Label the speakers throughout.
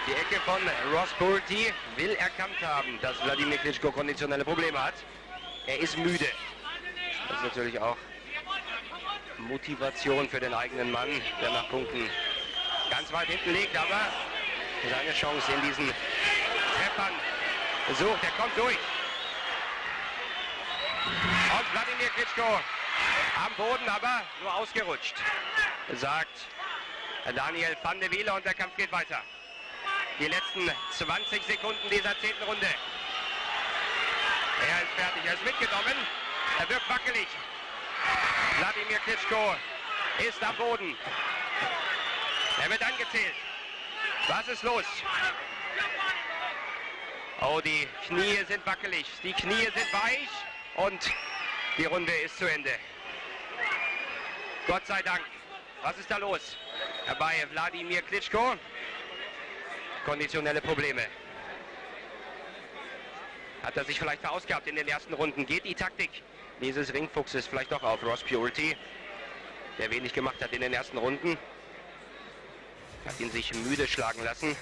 Speaker 1: Die Ecke von Ross Purity will erkannt haben, dass Wladimir Klitschko konditionelle Probleme hat. Er ist müde. Das ist natürlich auch Motivation für den eigenen Mann, der nach Punkten ganz weit hinten liegt, aber seine Chance in diesen Treffern sucht. Er kommt durch. Und Wladimir Klitschko am Boden, aber nur ausgerutscht, sagt Daniel van de Wiele, und der Kampf geht weiter. Die letzten 20 Sekunden dieser 10. Runde. Er ist fertig, er ist mitgenommen. Er wirkt wackelig. Wladimir Klitschko ist am Boden. Er wird angezählt. Was ist los? Oh, die Knie sind wackelig. Die Knie sind weich. Und die Runde ist zu Ende. Gott sei Dank. Was ist da los? Bei Wladimir Klitschko. Konditionelle Probleme. Hat er sich vielleicht verausgabt in den ersten Runden? Geht die Taktik dieses Ringfuchses vielleicht doch auf Ross Purity, der wenig gemacht hat in den ersten Runden? Hat ihn sich müde schlagen lassen.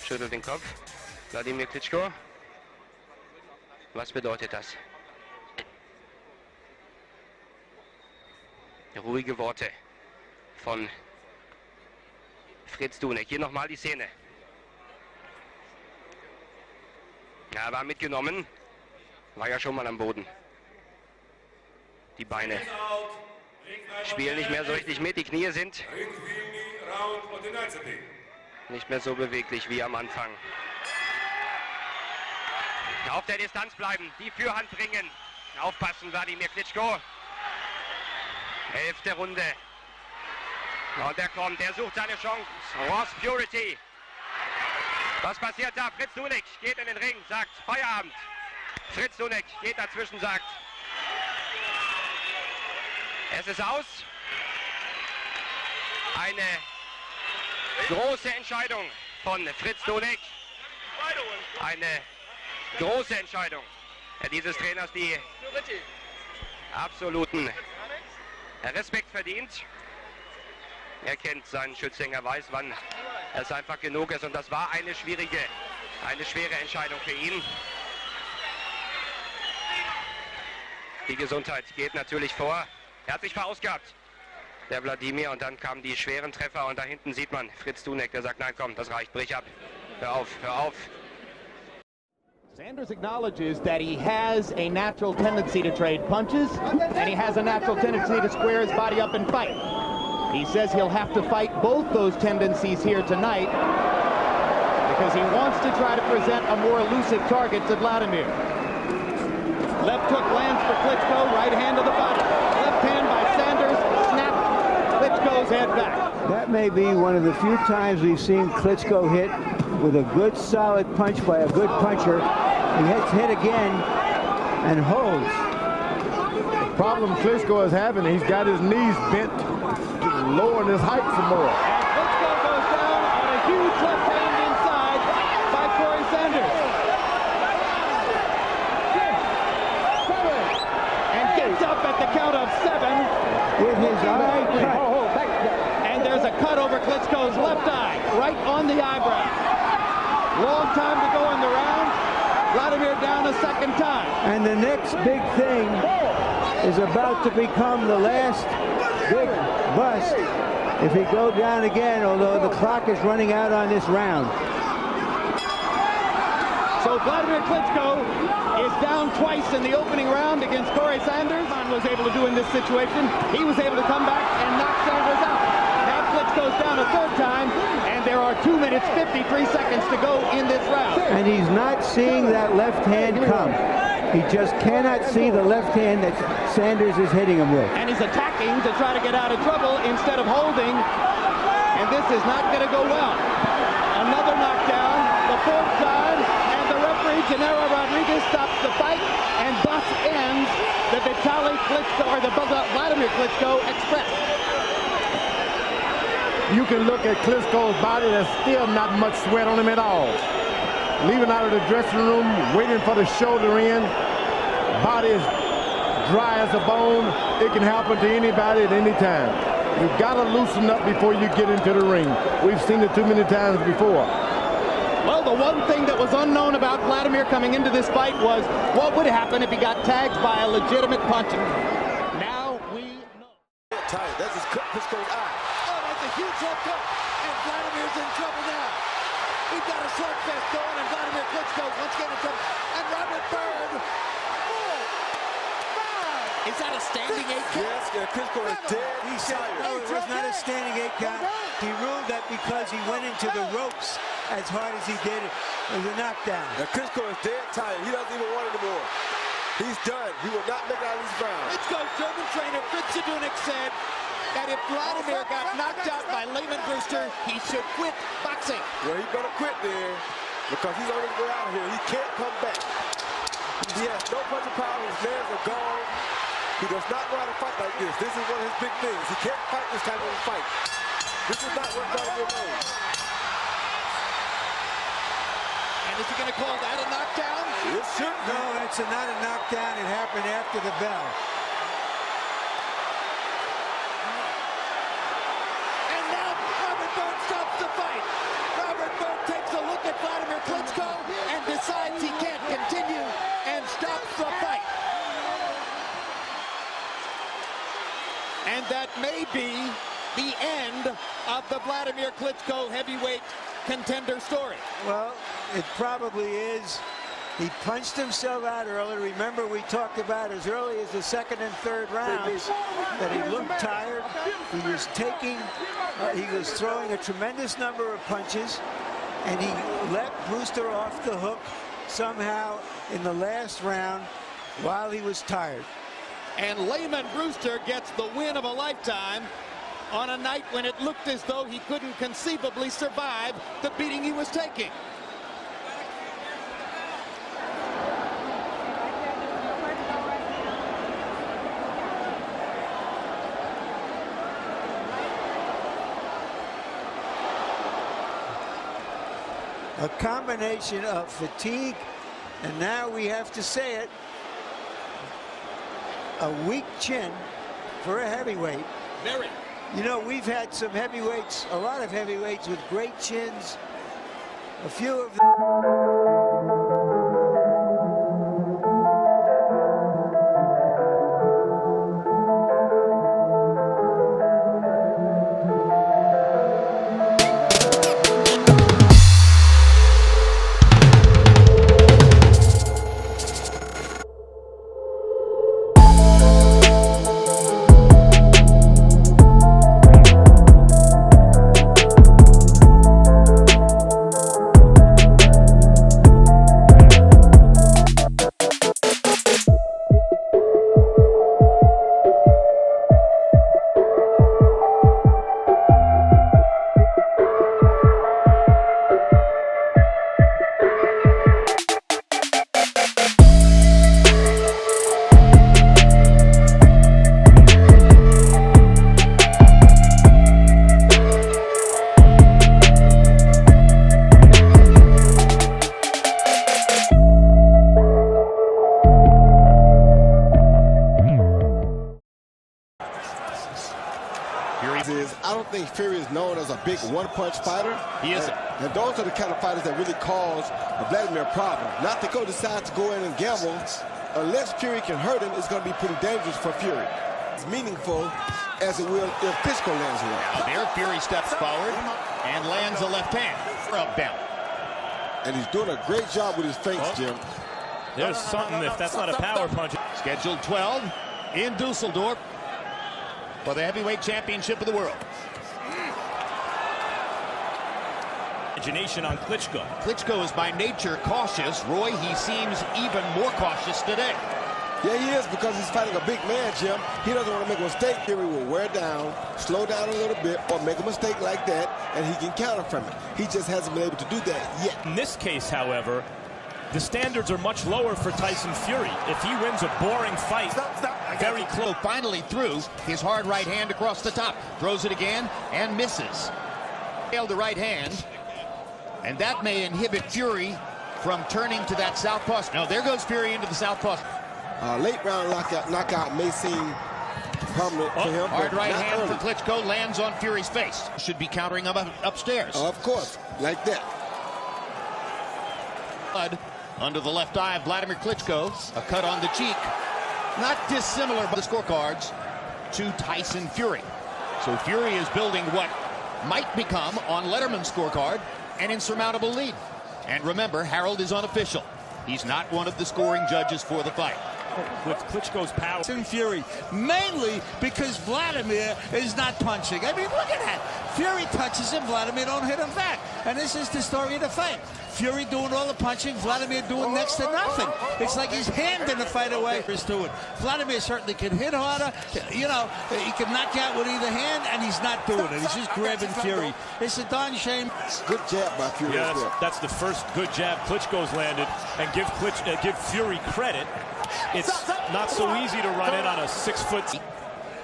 Speaker 1: Schüttelt den Kopf. Wladimir Klitschko. Was bedeutet das? Ruhige Worte von Fritz Dunek. Hier nochmal die Szene. Er war mitgenommen. War ja schon mal am Boden. Die Beine spielen nicht mehr so richtig mit. Die Knie sind nicht mehr so beweglich wie am Anfang. Auf der Distanz bleiben, die Fürhand bringen. Aufpassen, Wladimir Klitschko. 11. Runde. Und er kommt, er sucht seine Chance. Ross Purity. Was passiert da? Fritz Dunek geht in den Ring, sagt Feierabend. Fritz Dunek geht dazwischen, sagt, es ist aus. Eine große Entscheidung von Fritz Dunek. Eine große Entscheidung dieses Trainers, die absoluten Respekt verdient. Er kennt seinen Schützling, er weiß, wann es einfach genug ist, und das war eine schwere Entscheidung für ihn. Die Gesundheit geht natürlich vor. Er hat sich verausgabt, der Wladimir, und dann kamen die schweren Treffer, und da hinten sieht man Fritz Dunek, der sagt, nein komm, das reicht, brich ab, hör auf, hör auf.
Speaker 2: Sanders acknowledges that he has a natural tendency to trade punches, and he has a natural tendency to square his body up and fight. He says he'll have to fight both those tendencies here tonight because he wants to try to present a more elusive target to Wladimir. Left hook lands for Klitschko, right hand to the body. Left hand by Sanders, snapped Klitschko's head back.
Speaker 3: That may be one of the few times we've seen Klitschko hit with a good solid punch by a good puncher. He gets hit again and holds.
Speaker 4: The problem Klitschko is having, he's got his knees bent to lower his height some more.
Speaker 2: And Klitschko goes down on a huge left hand inside by Corey Sanders. And gets up at the count of 7.
Speaker 3: With his eye cut.
Speaker 2: And there's a cut over Klitschko's left eye, right on the eyebrow. Long time to go in the round. Wladimir down a second time.
Speaker 3: And the next big thing is about to become the last big bust if he goes down again, although the clock is running out on this round.
Speaker 2: So Wladimir Klitschko is down twice in the opening round against Corey Sanders. Was able to do in this situation. He was able to come back and knock Sanders out. Now Klitschko's down a third time, and there are 2 minutes 53 seconds to go in this round.
Speaker 3: And he's not seeing that left hand come. He just cannot see the left hand that Sanders is hitting him with.
Speaker 2: And he's attacking to try to get out of trouble instead of holding, and this is not going to go well. Another knockdown, the fourth time, and the referee Gennaro Rodriguez stops the fight, and thus ends the Vitaly Klitschko, or the Wladimir Klitschko Express.
Speaker 4: You can look at Klitschko's body, there's still not much sweat on him at all. Leaving out of the dressing room, waiting for the shoulder in. Body is dry as a bone. It can happen to anybody at any time. You've got to loosen up before you get into the ring. We've seen it too many times before.
Speaker 2: Well, the one thing that was unknown about Wladimir coming into this fight was what would happen if he got tagged by a legitimate puncher. Now we know.
Speaker 5: Tight. That's his Klitschko's eye. Oh, that's a huge uppercut, and Vladimir's in trouble now. We've got a slugfest going, and Wladimir Klitschko once again in trouble. And Robert Byrd. 4, 5.
Speaker 6: Is that a standing 8 count?
Speaker 5: Yes, Klitschko is dead.
Speaker 3: He said, no, it was not a standing 8 count. He ruled that because he went into the ropes as hard as he did, it was a knockdown.
Speaker 5: Now Klitschko is dead tired. He doesn't even want it anymore. He's done. He will not make it out of these rounds.
Speaker 6: Klitschko's German trainer Fritz Zadunik said that if Wladimir got knocked out by Lehman Brewster, he should quit boxing.
Speaker 5: Well, he better quit there because he's on his way out of here. He can't come back. He has no punching power. His legs are gone. He does not know how to fight like this. This is one of his big things. He can't fight this type of fight. This is not what Wladimir knows.
Speaker 6: And is he going to call that a knockdown?
Speaker 5: It should be.
Speaker 3: No, it's not a knockdown. It happened after the bell.
Speaker 6: And now Robert Byrd stops the fight. Robert Byrd takes a look at Wladimir Klitschko and decides he can't continue and stops the fight. And that may be the end of the Wladimir Klitschko heavyweight contender story.
Speaker 3: Well, it probably is. He punched himself out early. Remember, we talked about as early as the 2nd and 3rd rounds that he looked tired. He was he was throwing a tremendous number of punches, and he let Brewster off the hook somehow in the last round while he was tired.
Speaker 6: And Lehman Brewster gets the win of a lifetime on a night when it looked as though he couldn't conceivably survive the beating he was taking.
Speaker 3: A combination of fatigue, and now we have to say it, a weak chin for a heavyweight.
Speaker 6: Very.
Speaker 3: You know, we've had some heavyweights, a lot of heavyweights with great chins. A few of them.
Speaker 7: I don't think Fury is known as a big one-punch fighter.
Speaker 6: He isn't.
Speaker 7: And those are the kind of fighters that really cause Wladimir a problem. Not to go decide to go in and gamble. Unless Fury can hurt him, it's going to be pretty dangerous for Fury. It's meaningful as it will if Klitschko lands one.
Speaker 2: Now there, Fury steps forward and lands a left hand for a belt.
Speaker 7: And he's doing a great job with his feints, Jim.
Speaker 8: There's something if that's not a power punch.
Speaker 2: Scheduled 12 in Dusseldorf for the heavyweight championship of the world.
Speaker 8: Imagination on Klitschko.
Speaker 2: Klitschko is by nature cautious. Roy, he seems even more cautious today.
Speaker 7: Yeah, he is, because he's fighting a big man, Jim. He doesn't want to make a mistake. Fury will wear down, slow down a little bit, or make a mistake like that, and he can counter from it. He just hasn't been able to do that yet.
Speaker 8: In this case, however, the standards are much lower for Tyson Fury. If he wins a boring fight, very close.
Speaker 2: Finally threw his hard right hand across the top. Throws it again and misses. Failed the right hand, and that may inhibit Fury from turning to that southpaw. Now there goes Fury into the southpaw.
Speaker 7: Late round knockout may seem prominent for him.
Speaker 2: Hard right hand
Speaker 7: early.
Speaker 2: for Klitschko lands on Fury's face. Should be countering him upstairs.
Speaker 7: Of course, like that.
Speaker 2: Blood under the left eye of Wladimir Klitschko. A cut on the cheek. Not dissimilar by the scorecards to Tyson Fury. So Fury is building what might become, on Letterman's scorecard, an insurmountable lead. And remember, Harold is unofficial. He's not one of the scoring judges for the fight.
Speaker 8: With Klitschko's power.
Speaker 6: Fury, mainly because Wladimir is not punching. I mean, look at that. Fury touches him, Wladimir don't hit him back. And this is the story of the fight. Fury doing all the punching, Wladimir doing next to nothing. It's like he's handing the fight away. He's doing. Wladimir certainly can hit harder. You know, he can knock out with either hand, and he's not doing it. He's just grabbing Fury. It's a darn shame.
Speaker 7: Good jab by Fury.
Speaker 8: Yeah, that's the first good jab Klitschko's landed. And give Fury credit. It's not so easy to run in on a 6-foot.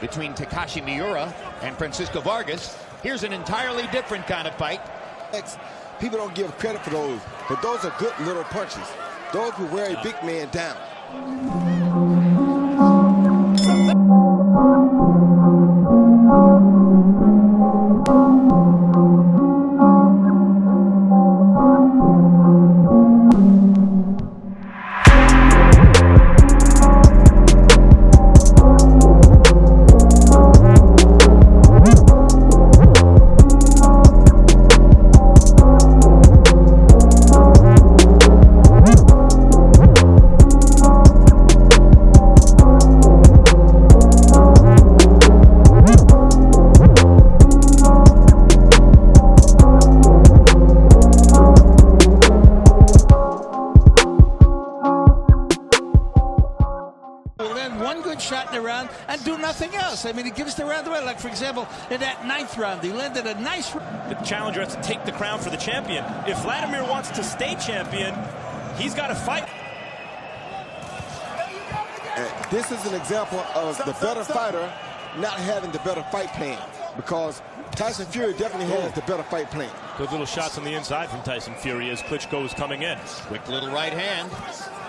Speaker 2: Between Takashi Miura and Francisco Vargas, here's an entirely different kind of fight.
Speaker 7: People don't give credit for those, but those are good little punches. Those will wear a big man down.
Speaker 6: Shot in the round and do nothing else. I mean, he gives the round away. Like, for example, in that 9th round, he landed a nice...
Speaker 8: The challenger has to take the crown for the champion. If Wladimir wants to stay champion, he's got to fight.
Speaker 7: And this is an example of the better fighter not having the better fight plan, because Tyson Fury definitely has the better fight plan.
Speaker 8: Good little shots on the inside from Tyson Fury as Klitschko is coming in.
Speaker 2: Quick little right hand.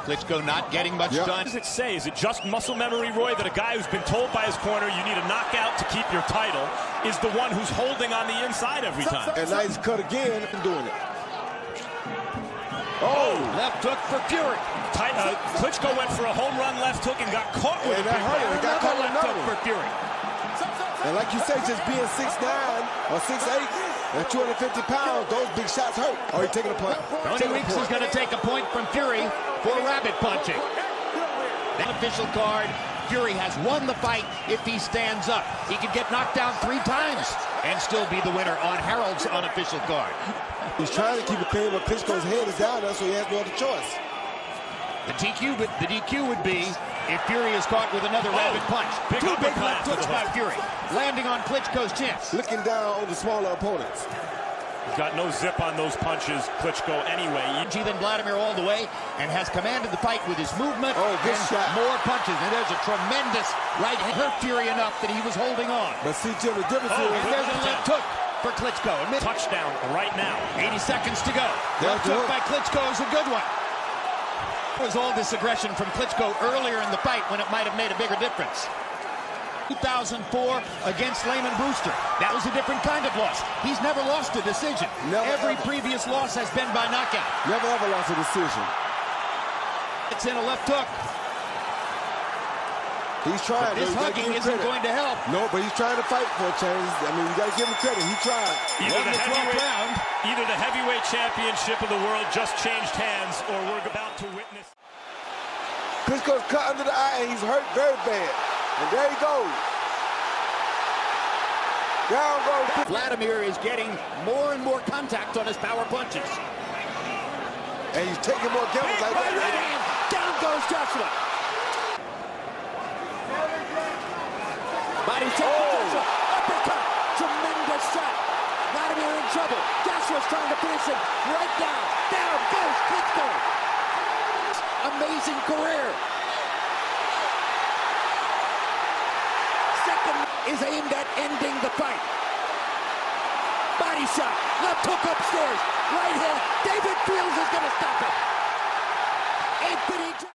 Speaker 2: Klitschko not getting much done.
Speaker 8: What does it say? Is it just muscle memory, Roy, that a guy who's been told by his corner you need a knockout to keep your title is the one who's holding on the inside every time?
Speaker 7: And nice cut again and doing it.
Speaker 2: Oh, left hook for Fury.
Speaker 8: Klitschko went for a home run left hook and got caught with a big
Speaker 7: right. Got caught with
Speaker 2: left hook for Fury.
Speaker 7: And like you say, just being 6'9" or 6'8" and 250 pounds, those big shots hurt. Oh, he's taking a point.
Speaker 2: Tony Weeks is going to take a point from Fury for rabbit punching. That official card, Fury has won the fight if he stands up. He could get knocked down 3 times and still be the winner on Harold's unofficial card.
Speaker 7: He's trying to keep it clean, but Klitschko's head is down there, so he has no other choice.
Speaker 2: The DQ would be if Fury is caught with another rabbit punch. Two big left hooks by Fury, landing on Klitschko's chin.
Speaker 7: Looking down on the smaller opponents.
Speaker 8: He's got no zip on those punches, Klitschko, anyway.
Speaker 2: Then Wladimir all the way and has commanded the fight with his movement.
Speaker 7: Oh, good shot.
Speaker 2: More punches. And there's a tremendous right hand. Hurt Fury enough that he was holding on.
Speaker 7: But see, Jim, the difference is...
Speaker 2: And there's a left hook for Klitschko.
Speaker 8: Touchdown right now.
Speaker 2: 80 seconds to go. Left hook by Klitschko is a good one. It was all this aggression from Klitschko earlier in the fight when it might have made a bigger difference. 2004 against Lehman Brewster. That was a different kind of loss. He's never lost a decision. Every previous loss has been by knockout.
Speaker 7: Never ever lost a decision.
Speaker 2: It's in a left hook.
Speaker 7: He's trying.
Speaker 2: But this hugging isn't going to help.
Speaker 7: No, but he's trying to fight for a change. I mean, you got to give him credit. He tried.
Speaker 8: Either the heavyweight championship of the world just changed hands, or we're about to witness.
Speaker 5: Klitschko's cut under the eye, and he's hurt very bad. And there he goes. Down goes.
Speaker 2: Wladimir is getting more and more contact on his power punches.
Speaker 5: And he's taking more gambles like that.
Speaker 6: Right hand. Down goes Joshua. Body check to Joshua. Uppercut. Tremendous shot. Wladimir in trouble. Joshua's trying to finish him. Right down. Down goes Klitschko. Amazing career. Second is aimed at ending the fight. Body shot. Left hook upstairs. Right hand. David Fields is going to stop it. Anthony